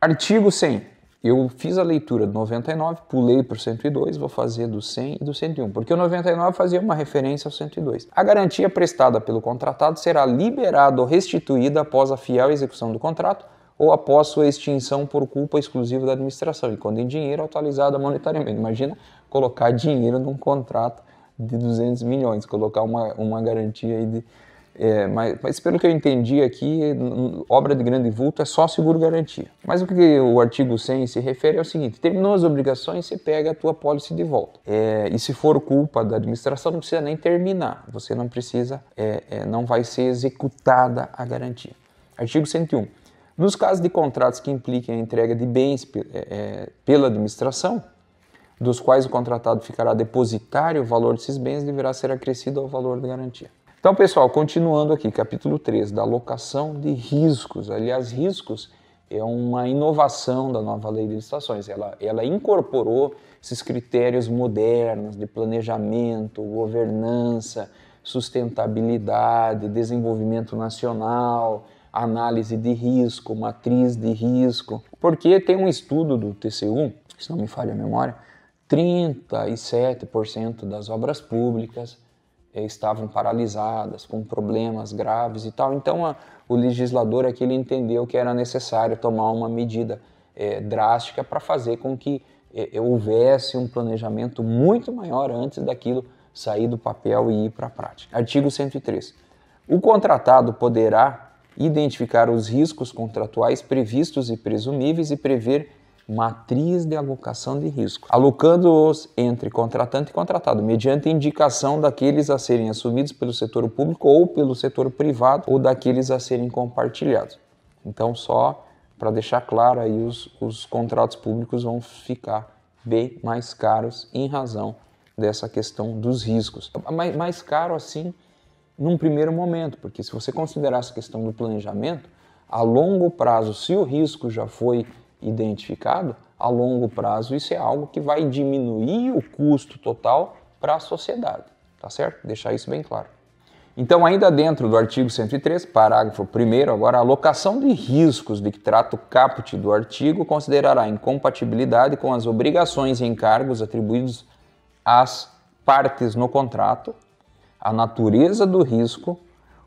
Artigo 100. Eu fiz a leitura do 99, pulei para o 102, vou fazer do 100 e do 101, porque o 99 fazia uma referência ao 102. A garantia prestada pelo contratado será liberada ou restituída após a fiel execução do contrato ou após sua extinção por culpa exclusiva da administração, e quando em dinheiro atualizada monetariamente. Imagina colocar dinheiro num contrato de 200 milhões, colocar uma garantia aí de... mas pelo que eu entendi aqui, obra de grande vulto é só seguro-garantia. Mas o que o artigo 100 se refere é o seguinte: terminou as obrigações, você pega a tua pólice de volta. E se for culpa da administração, não precisa nem terminar. Você não precisa, não vai ser executada a garantia. Artigo 101. Nos casos de contratos que impliquem a entrega de bens pela administração, dos quais o contratado ficará depositário, o valor desses bens deverá ser acrescido ao valor da garantia. Então, pessoal, continuando aqui, capítulo 3, da alocação de riscos. Aliás, riscos é uma inovação da nova lei de licitações. Ela incorporou esses critérios modernos de planejamento, governança, sustentabilidade, desenvolvimento nacional, análise de risco, matriz de risco. Porque tem um estudo do TCU, se não me falha a memória, 37% das obras públicas estavam paralisadas, com problemas graves e tal. Então, o legislador aqui ele entendeu que era necessário tomar uma medida drástica para fazer com que houvesse um planejamento muito maior antes daquilo sair do papel e ir para a prática. Artigo 103. O contratado poderá identificar os riscos contratuais previstos e presumíveis e prever matriz de alocação de risco, alocando-os entre contratante e contratado, mediante indicação daqueles a serem assumidos pelo setor público ou pelo setor privado ou daqueles a serem compartilhados. Então, só para deixar claro, aí os contratos públicos vão ficar bem mais caros em razão dessa questão dos riscos. Mais caro assim num primeiro momento, porque se você considerar essa questão do planejamento, a longo prazo, se o risco já foi identificado, a longo prazo isso é algo que vai diminuir o custo total para a sociedade, tá certo? Deixar isso bem claro. Então, ainda dentro do artigo 103, parágrafo 1º, agora, a alocação de riscos de que trata o caput do artigo considerará incompatibilidade com as obrigações e encargos atribuídos às partes no contrato, a natureza do risco,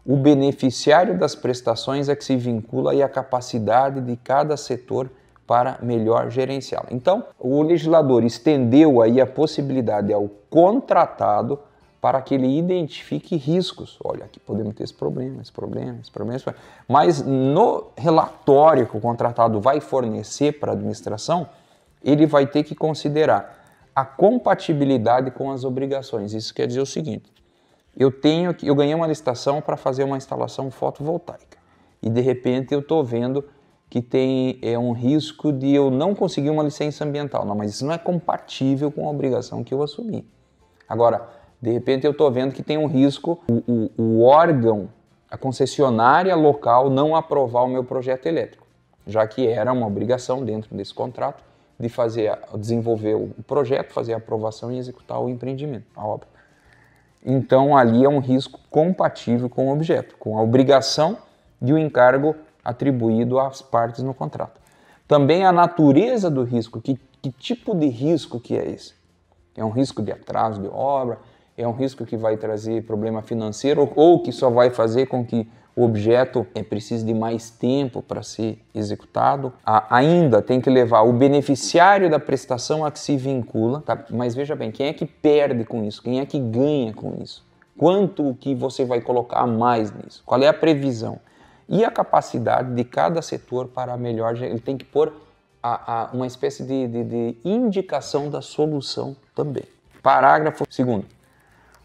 o beneficiário das prestações a que se vincula e a capacidade de cada setor para melhor gerenciá-la. Então, o legislador estendeu aí a possibilidade ao contratado para que ele identifique riscos. Olha, aqui podemos ter esse problema. Mas no relatório que o contratado vai fornecer para a administração, ele vai ter que considerar a compatibilidade com as obrigações. Isso quer dizer o seguinte: eu ganhei uma licitação para fazer uma instalação fotovoltaica e de repente eu estou vendo que tem um risco de eu não conseguir uma licença ambiental. Não, mas isso não é compatível com a obrigação que eu assumi. Agora, de repente eu estou vendo que tem um risco, o órgão, a concessionária local não aprovar o meu projeto elétrico, já que era uma obrigação dentro desse contrato de desenvolver o projeto, fazer a aprovação e executar o empreendimento, a obra. Então ali é um risco compatível com o objeto, com a obrigação e o encargo atribuído às partes no contrato. Também a natureza do risco, que tipo de risco que é esse? É um risco de atraso de obra? É um risco que vai trazer problema financeiro ou que só vai fazer com que o objeto precise de mais tempo para ser executado? Ainda tem que levar o beneficiário da prestação a que se vincula, tá? Mas veja bem, quem é que perde com isso? Quem é que ganha com isso? Quanto que você vai colocar a mais nisso? Qual é a previsão? E a capacidade de cada setor para melhor, ele tem que pôr uma espécie de indicação da solução também. Parágrafo 2º.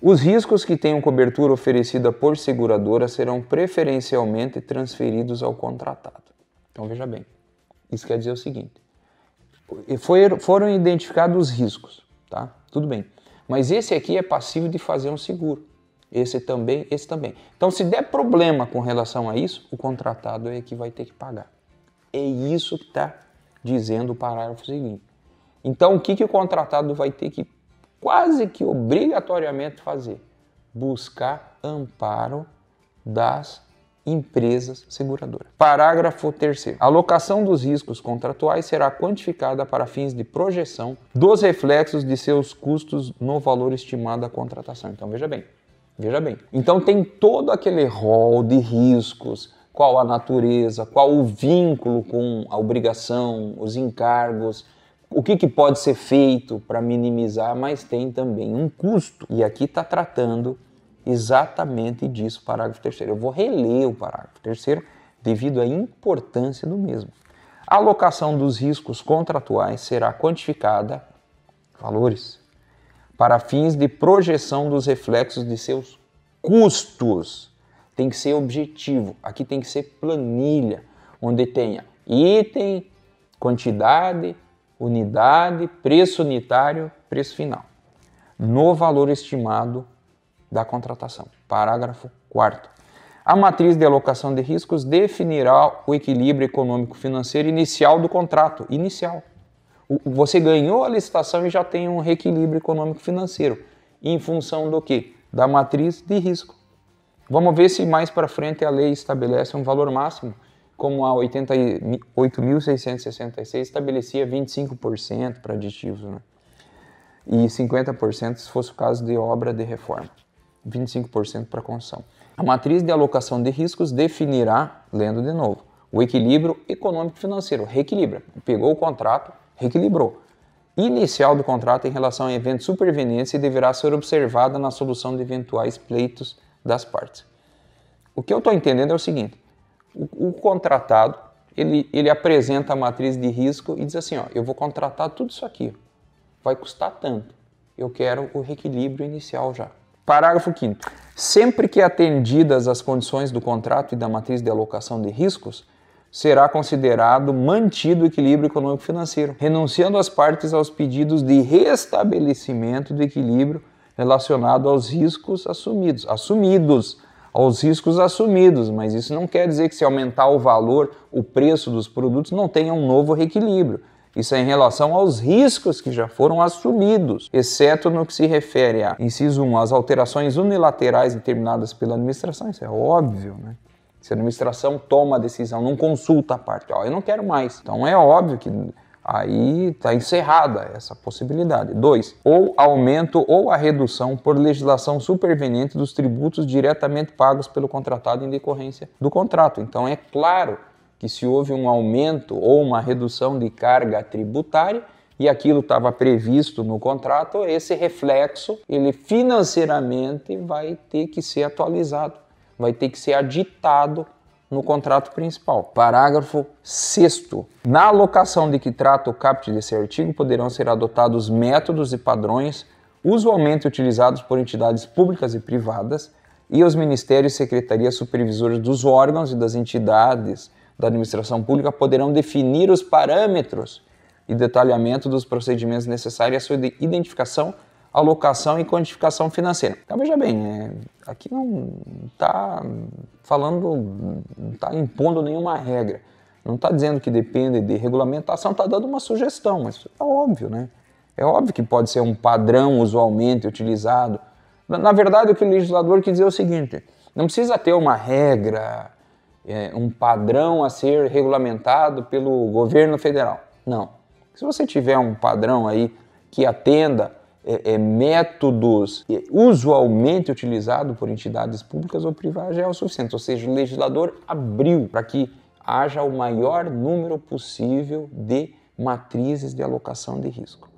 Os riscos que tenham cobertura oferecida por seguradora serão preferencialmente transferidos ao contratado. Então veja bem, isso quer dizer o seguinte: foram identificados os riscos, tá? Tudo bem, mas esse aqui é passível de fazer um seguro. Esse também. Então, se der problema com relação a isso, o contratado é que vai ter que pagar. É isso que está dizendo o parágrafo seguinte. Então, o que o contratado vai ter que quase que obrigatoriamente fazer? Buscar amparo das empresas seguradoras. Parágrafo 3º. A alocação dos riscos contratuais será quantificada para fins de projeção dos reflexos de seus custos no valor estimado da contratação. Então, veja bem. Então, tem todo aquele rol de riscos, qual a natureza, qual o vínculo com a obrigação, os encargos, o que pode ser feito para minimizar, mas tem também um custo. E aqui está tratando exatamente disso, parágrafo 3º. Eu vou reler o parágrafo 3º devido à importância do mesmo. A alocação dos riscos contratuais será quantificada, valores, para fins de projeção dos reflexos de seus custos. Tem que ser objetivo. Aqui tem que ser planilha, onde tenha item, quantidade, unidade, preço unitário, preço final, no valor estimado da contratação. Parágrafo 4º. A matriz de alocação de riscos definirá o equilíbrio econômico-financeiro inicial do contrato. Inicial. Você ganhou a licitação e já tem um reequilíbrio econômico-financeiro. Em função do quê? Da matriz de risco. Vamos ver se mais para frente a lei estabelece um valor máximo, como a 88.666 estabelecia 25% para aditivos, né? E 50% se fosse o caso de obra de reforma. 25% para construção. A matriz de alocação de riscos definirá, lendo de novo, o equilíbrio econômico-financeiro. Reequilibra. Pegou o contrato, reequilibrou. Inicial do contrato em relação a eventos supervenientes e deverá ser observada na solução de eventuais pleitos das partes. O que eu estou entendendo é o seguinte: o contratado, ele apresenta a matriz de risco e diz assim, ó, eu vou contratar tudo isso aqui, vai custar tanto, eu quero o reequilíbrio inicial já. Parágrafo 5º. Sempre que atendidas as condições do contrato e da matriz de alocação de riscos, será considerado mantido o equilíbrio econômico-financeiro, renunciando as partes aos pedidos de restabelecimento do equilíbrio relacionado aos riscos assumidos, mas isso não quer dizer que se aumentar o valor, o preço dos produtos, não tenha um novo reequilíbrio. Isso é em relação aos riscos que já foram assumidos, exceto no que se refere a, inciso 1, as alterações unilaterais determinadas pela administração. Isso é óbvio, né? Se a administração toma a decisão, não consulta a parte, ó, eu não quero mais. Então é óbvio que aí está encerrada essa possibilidade. 2, ou aumento ou a redução por legislação superveniente dos tributos diretamente pagos pelo contratado em decorrência do contrato. Então é claro que se houve um aumento ou uma redução de carga tributária e aquilo estava previsto no contrato, esse reflexo, ele financeiramente vai ter que ser atualizado, vai ter que ser aditado no contrato principal. Parágrafo 6º. Na alocação de que trata o caput desse artigo, poderão ser adotados métodos e padrões usualmente utilizados por entidades públicas e privadas e os ministérios e secretarias supervisoras dos órgãos e das entidades da administração pública poderão definir os parâmetros e detalhamento dos procedimentos necessários à sua identificação, alocação e quantificação financeira. Então veja bem, aqui não está falando, não está impondo nenhuma regra, não está dizendo que depende de regulamentação, está dando uma sugestão, mas é óbvio, né? É óbvio que pode ser um padrão usualmente utilizado. Na verdade, o que o legislador quis dizer é o seguinte: não precisa ter uma regra, um padrão a ser regulamentado pelo governo federal. Não. Se você tiver um padrão aí que atenda métodos usualmente utilizados por entidades públicas ou privadas, já é o suficiente. Ou seja, o legislador abriu para que haja o maior número possível de matrizes de alocação de risco.